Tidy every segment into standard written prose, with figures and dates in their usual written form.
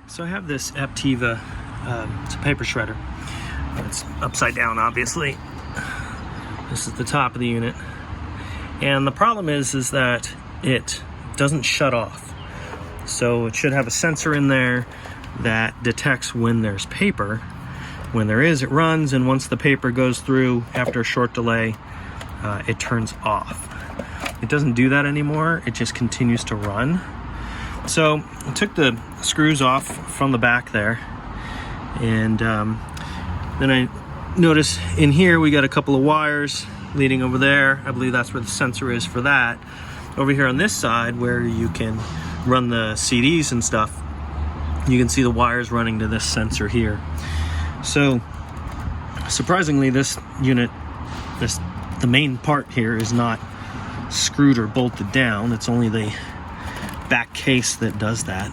So I have this Ativa, it's a paper shredder. It's upside down, obviously. This is the top of the unit. And the problem is that it doesn't shut off. So it should have a sensor in there that detects when there's paper. When there is, it runs, and once the paper goes through after a short delay, it turns off. It doesn't do that anymore, it just continues to run. So I took the screws off from the back there, and then I noticed in here we got a couple of wires leading over there. I believe that's where the sensor is for that. Over here on this side where you can run the CDs and stuff, you can see the wires running to this sensor here. So surprisingly, this unit, the main part here is not screwed or bolted down. It's only the back case that does that.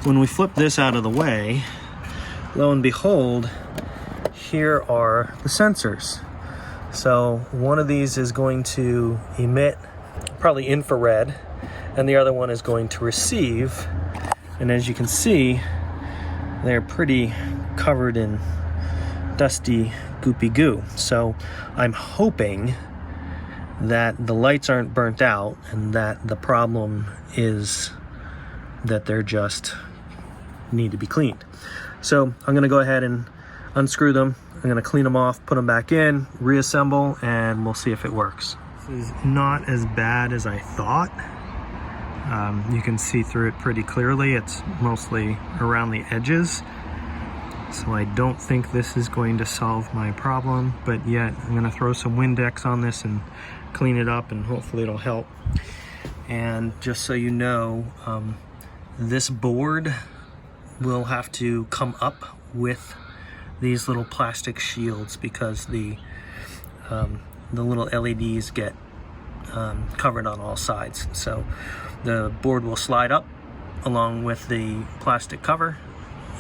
When we flip this out of the way, lo and behold, here are the sensors. So one of these is going to emit probably infrared, and the other one is going to receive. And as you can see, they're pretty covered in dusty, goopy goo. So I'm hoping that the lights aren't burnt out and that the problem is that they're just need to be cleaned. So I'm gonna go ahead and unscrew them. I'm gonna clean them off, put them back in, reassemble, and we'll see if it works. This is not as bad as I thought. You can see through it pretty clearly. It's mostly around the edges. So I don't think this is going to solve my problem, but yet I'm gonna throw some Windex on this and clean it up, and hopefully it'll help. And just so you know, this board will have to come up with these little plastic shields because the little LEDs get covered on all sides. So the board will slide up along with the plastic cover,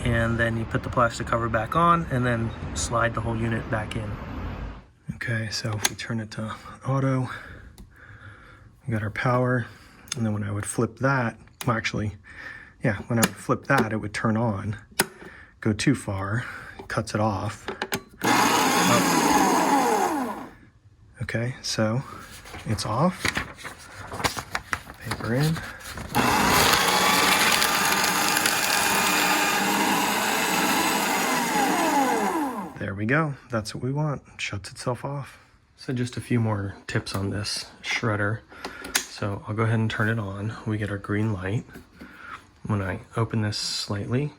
and then you put the plastic cover back on and then slide the whole unit back in. Okay, so if we turn it to auto, we got our power, and then when I would flip that, well actually, yeah, when I would flip that, it would turn on. Go too far, cuts it off. Oh. Okay, so it's off. Paper in. There we go. That's what we want. It shuts itself off. So just a few more tips on this shredder. So I'll go ahead and turn it on. We get our green light. When I open this slightly,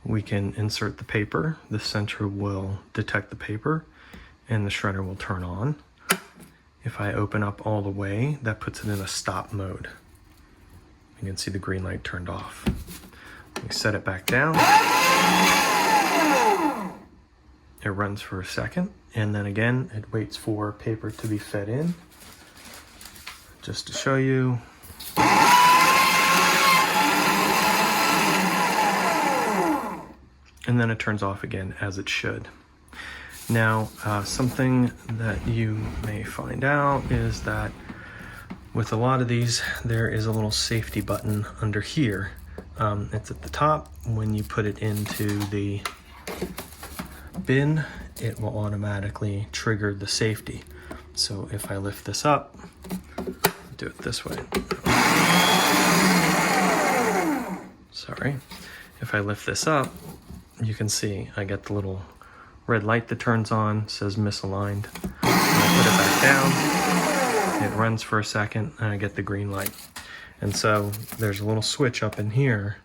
we can insert the paper. The sensor will detect the paper and the shredder will turn on. If I open up all the way, that puts it in a stop mode. You can see the green light turned off. We set it back down. It runs for a second, and then again, it waits for paper to be fed in. Just to show you. And then it turns off again, as it should. Now, something that you may find out is that with a lot of these, there is a little safety button under here. It's at the top. When you put it into the bin, it will automatically trigger the safety. So if I lift this up, do it this way. Sorry. If I lift this up, you can see I get the little red light that turns on, says misaligned. I put it back down, it runs for a second, and I get the green light. And so there's a little switch up in here.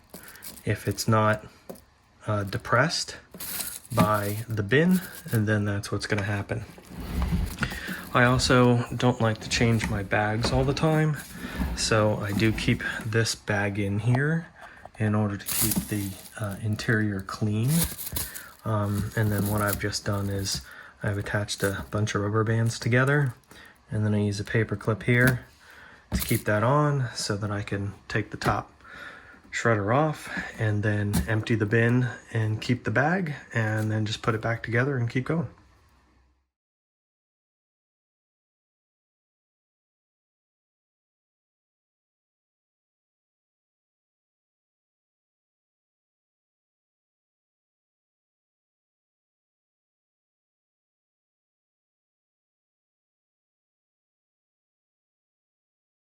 If it's not depressed by the bin, and then that's what's going to happen. I also don't like to change my bags all the time, so I do keep this bag in here in order to keep the interior clean. And then what I've just done is I've attached a bunch of rubber bands together, and then I use a paper clip here to keep that on so that I can take the top shredder off and then empty the bin and keep the bag, and then just put it back together and keep going.